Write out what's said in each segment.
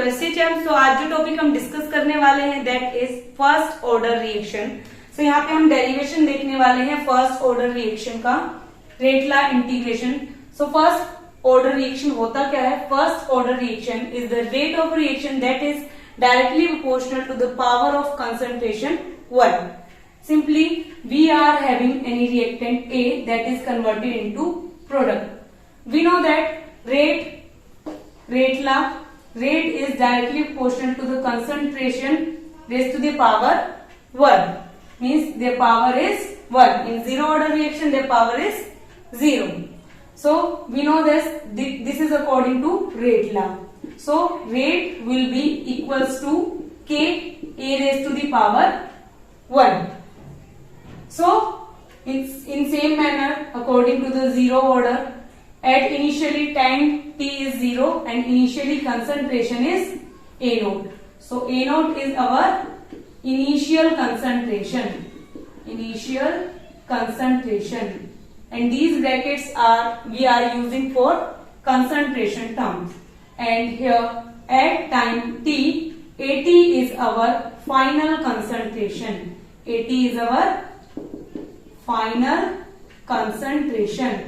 To SHM. तो आज जो टॉपिक हम डिस्कस करने वाले हैं that is first order reaction. So यहाँ पे हम डेरिवेशन देखने वाले हैं फर्स्ट ऑर्डर रिएक्शन का, rate law integration. So first order reaction होता क्या है? First order reaction is the rate of reaction that is directly proportional to the power of concentration 1. Simply, we are having any reactant A that is converted into product. We know that rate law, rate is directly proportional to the concentration raised to the power 1. Means their power is 1. In zero order reaction, their power is 0. So we know this is according to rate law. So rate will be equals to K A raised to the power 1. So in same manner, according to the zero order, at initially time t is 0 and initially concentration is A naught. So A naught is our initial concentration. Initial concentration. And these brackets we are using for concentration terms. And here at time t, AT is our final concentration. AT is our final concentration.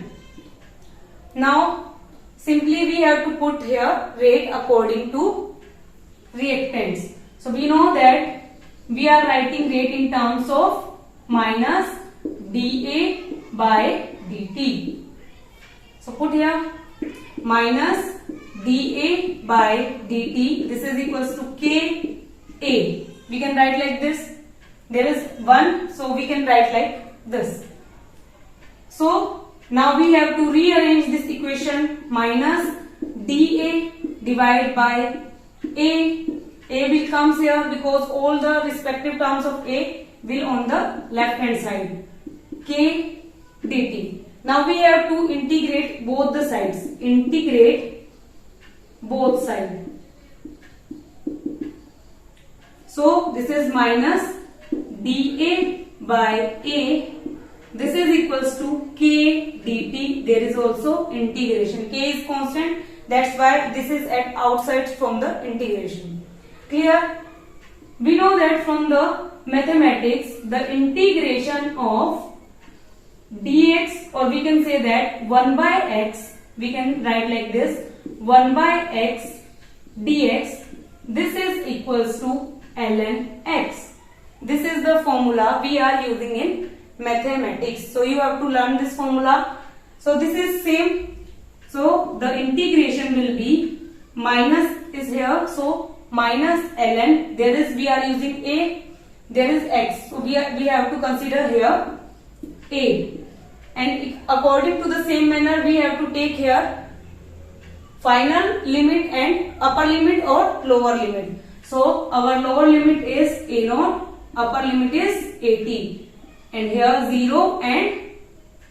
Now simply we have to put here rate according to reactants. So we know that we are writing rate in terms of minus dA by dt. So put here minus dA by dt. This is equals to Ka. We can write like this. There is 1, so we can write like this. So now we have to rearrange this equation. Minus dA divided by A. A will comes here because all the respective terms of A will on the left hand side. K dt. Now we have to integrate both the sides. Integrate both sides. So this is minus dA by A. This is equals to K dt. There is also integration. K is constant. That's why this is at outside from the integration. Clear? We know that from the mathematics, the integration of dx, or we can say that 1 by x, we can write like this, 1 by x dx, this is equals to ln x. This is the formula we are using in mathematics. So you have to learn this formula. So this is same. So the integration will be minus is here. So minus ln, there is we are using a, there is x. So we have to consider here a. And according to the same manner, we have to take here final limit and upper limit or lower limit. So our lower limit is A naught, upper limit is AT, and here 0 and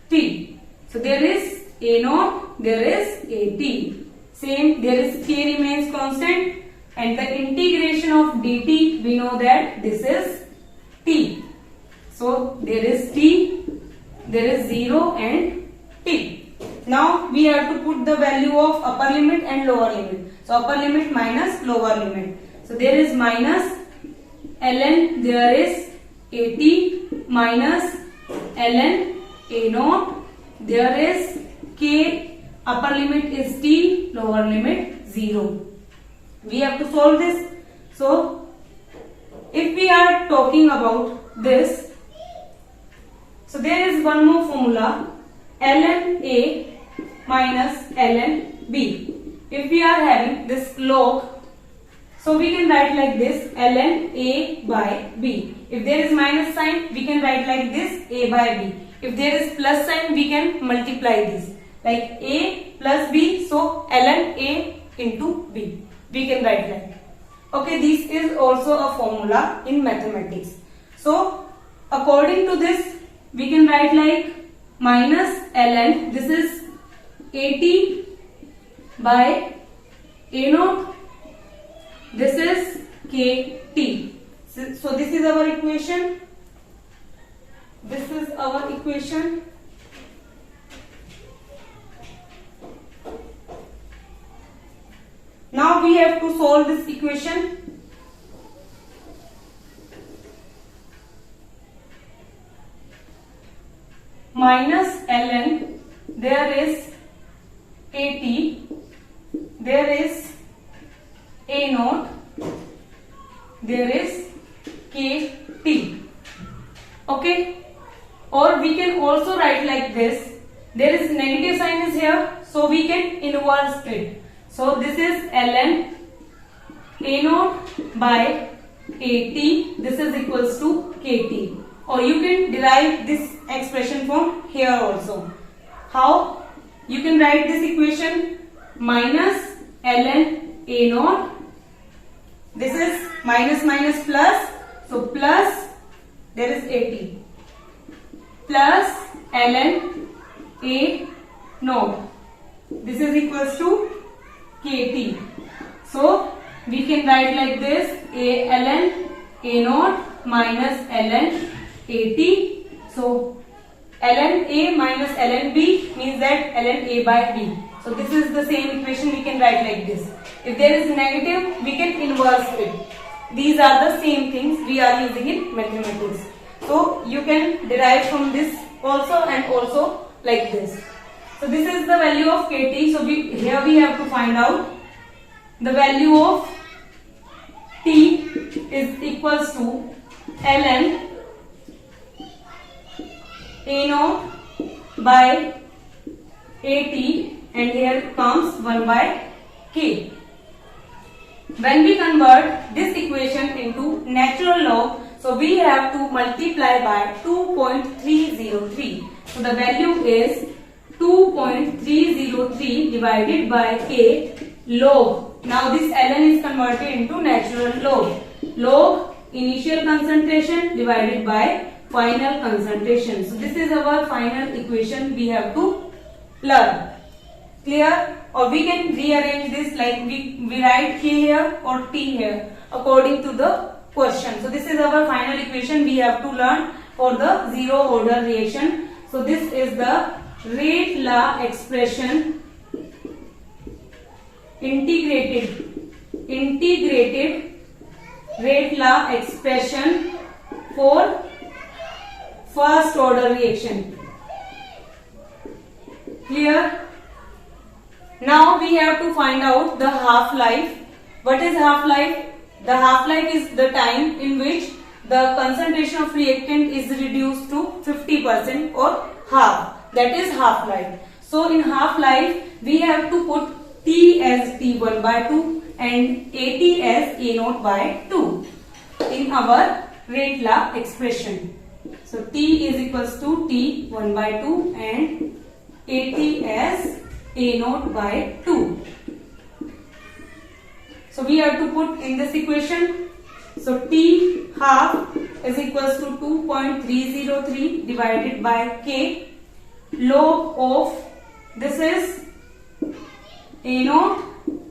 T. So there is A naught, there is AT. Same, there is K remains constant, and the integration of dt, we know that this is T. So there is T. There is 0 and t. Now we have to put the value of upper limit and lower limit. So upper limit minus lower limit. So there is minus ln, there is AT minus ln A naught. There is K, upper limit is T, lower limit 0. We have to solve this. So if we are talking about this, so there is one more formula, ln A minus ln B. If we are having this log, so we can write like this, ln A by B. If there is minus sign, we can write like this, A by B. If there is plus sign, we can multiply this, like A plus B, so ln A into B. We can write like. Okay, this is also a formula in mathematics. So according to this, we can write like minus ln, this is AT by A naught, this is KT. So this is our equation. This is our equation. Now Now we have to solve this equation. Minus ln, there is at, there is a naught, there is kt. Okay, or we can also write like this. There is negative sign is here, so we can inverse it. So this is ln a naught by at, this is equals to kt. Or you can derive this expression from here also. How? You can write this equation minus ln a naught. This is minus minus plus, so plus there is at plus ln a naught. This is equals to kt. So we can write like this: a ln a naught minus ln at. So ln a minus ln b means that ln a by b. So this is the same equation we can write like this. If there is negative, we can inverse it. These are the same things we are using in mathematics. So you can derive from this also and also like this. So this is the value of kt. So here we have to find out the value of t is equals to ln a naught by at, and here comes 1 by k. When we convert this equation into natural log, so we have to multiply by 2.303. So the value is 2.303 divided by k log. Now this ln is converted into natural log. Log initial concentration divided by final concentration. So this is our final equation we have to learn. Clear? Or we can rearrange this like we write k here or t here according to the question. So this is our final equation we have to learn for the zero order reaction. So this is the rate law expression, integrated rate law expression for first order reaction. Clear? Now we have to find out the half-life. What is half-life? The half-life is the time in which the concentration of reactant is reduced to 50% or half. That is half-life. So in half-life we have to put T as T1 by 2 and AT as A naught by 2 in our rate law expression. So T is equals to T1 by 2 and AT as A naught by 2. So we have to put in this equation. So T half is equals to 2.303 divided by K log of, this is A naught,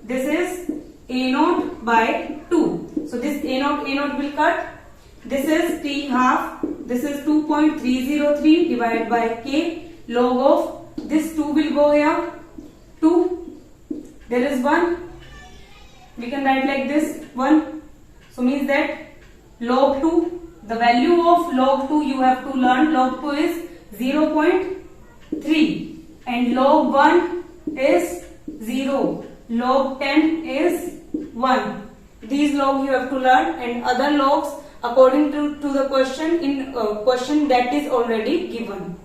this is A naught by 2. So this A naught will cut. This is T half, this is 2.303 divided by K log of, this 2 will go here, 2, there is 1, we can write like this 1. So means that log 2, the value of log 2 you have to learn, log 2 is 0.3 and log 1 is 0, log 10 is 1. These log you have to learn and other logs according to the question in question that is already given.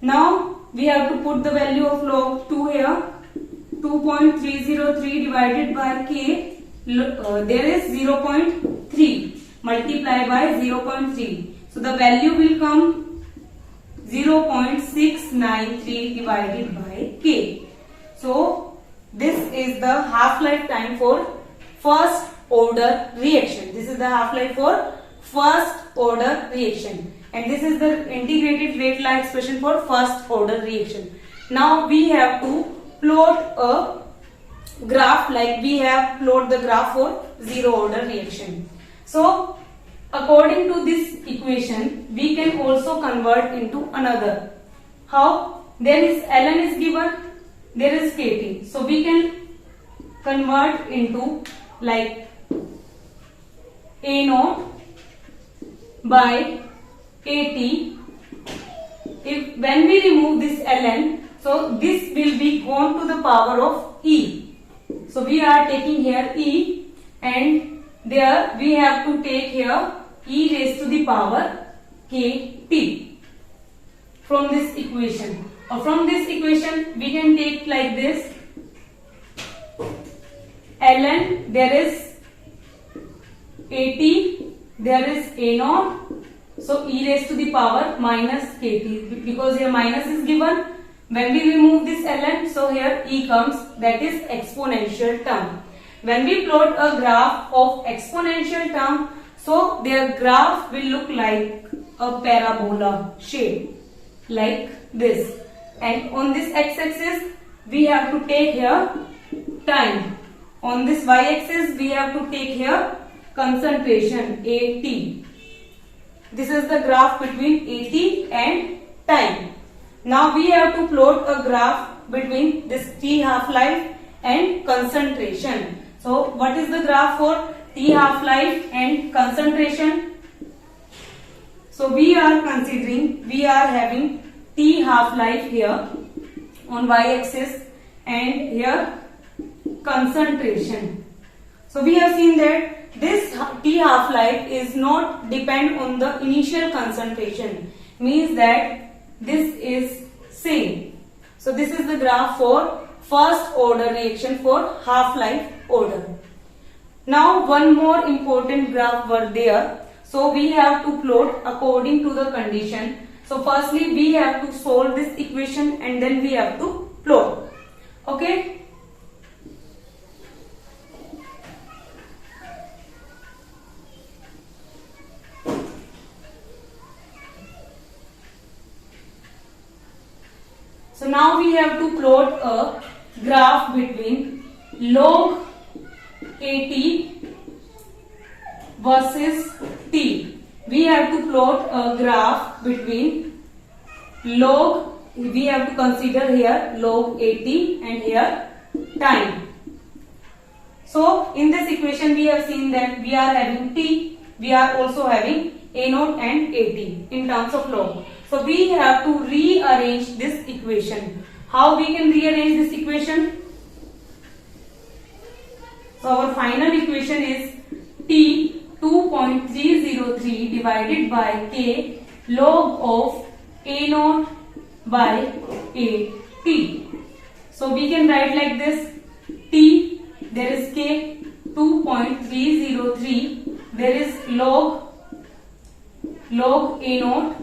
Now we have to put the value of log 2 here, 2.303 divided by K, there is 0.3 multiply by 0.3. So the value will come 0.693 divided by K. So this is the half-life time for first order reaction. This is the half-life for first order reaction. And this is the integrated rate law expression for first order reaction. Now we have to plot a graph like we have plot the graph for zero order reaction. So according to this equation we can also convert into another. How? There is ln is given, there is kt. So we can convert into like A naught by AT. If when we remove this ln, so this will be gone to the power of e. So we are taking here e, and there we have to take here e raised to the power kt from this equation. Or from this equation we can take like this: ln, there is at, there is a naught, so e raised to the power minus kt, because here minus is given. When we remove this ln, so here e comes, that is exponential term. When we plot a graph of exponential term, so their graph will look like a parabola shape, like this. And on this x-axis, we have to take here time. On this y-axis, we have to take here concentration, AT. This is the graph between AT and time. Now we have to plot a graph between this T half-life and concentration. So what is the graph for T half-life and concentration? So we are considering, we are having T half-life here on y-axis and here concentration. So we have seen that this T half-life is not depend on the initial concentration, means that this is same. So this is the graph for first order reaction for half-life order. Now one more important graph were there. So we have to plot according to the condition. So firstly we have to solve this equation and then we have to plot. Okay. So now we have to plot a graph between log AT versus T. We have to plot a graph between log, we have to consider here log AT and here time. So in this equation we have seen that we are having T, we are also having A naught and AT in terms of log. So we have to rearrange this equation. How we can rearrange this equation? So our final equation is T 2.303 divided by K log of A naught by AT. So we can write like this: T, there is K 2.303, there is log A naught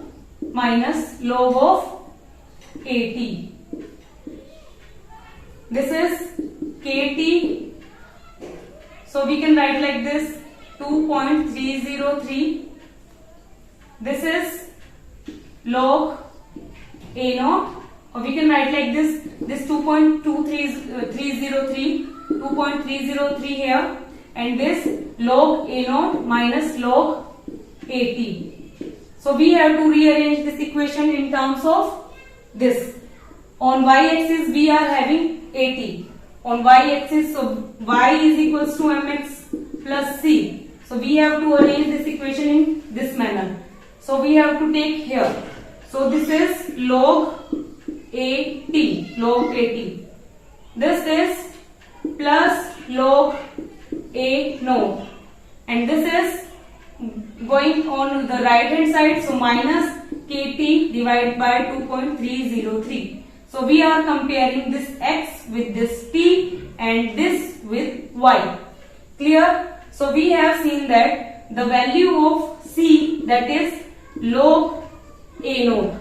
minus log of AT. This is KT. So we can write like this: 2.303. This is log A naught. Or we can write like this: 2.303 here, and this log A naught minus log AT. So we have to rearrange this equation in terms of this. On y-axis we are having AT. On y-axis, so y is equals to mx plus c. So we have to arrange this equation in this manner. So we have to take here. So this is log AT, log AT. This is plus log A naught, and this is going on the right hand side, so minus KT divided by 2.303. So we are comparing this x with this t and this with y. Clear? So we have seen that the value of c, that is log A naught.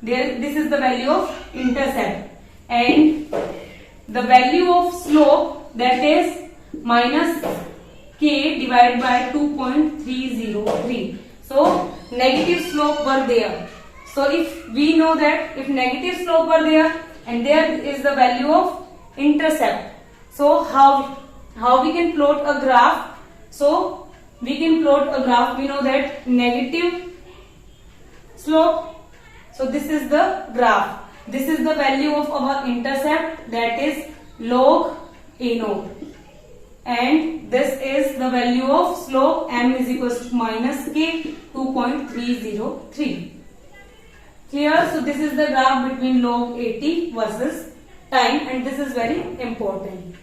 This is the value of intercept, and the value of slope, that is minus k divided by 2.303. So negative slope were there. So if we know that if negative slope were there and there is the value of intercept, so how we can plot a graph? So we can plot a graph. We know that negative slope. So this is the graph. This is the value of our intercept, that is log A naught. And this is the value of slope m is equals to minus k 2.303. Clear? So this is the graph between log 80 versus time, and this is very important.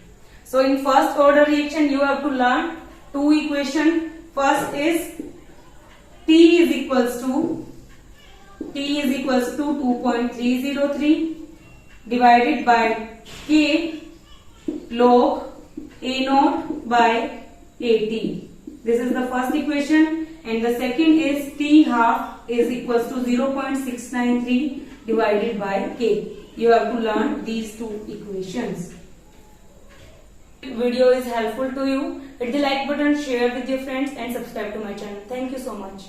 So in first order reaction you have to learn two equations. First is T is equals to 2.303 divided by K log A naught by 80. This is the first equation, and the second is T half is equals to 0.693 divided by K. You have to learn these two equations. If video is helpful to you, hit the like button, share with your friends and subscribe to my channel. Thank you so much.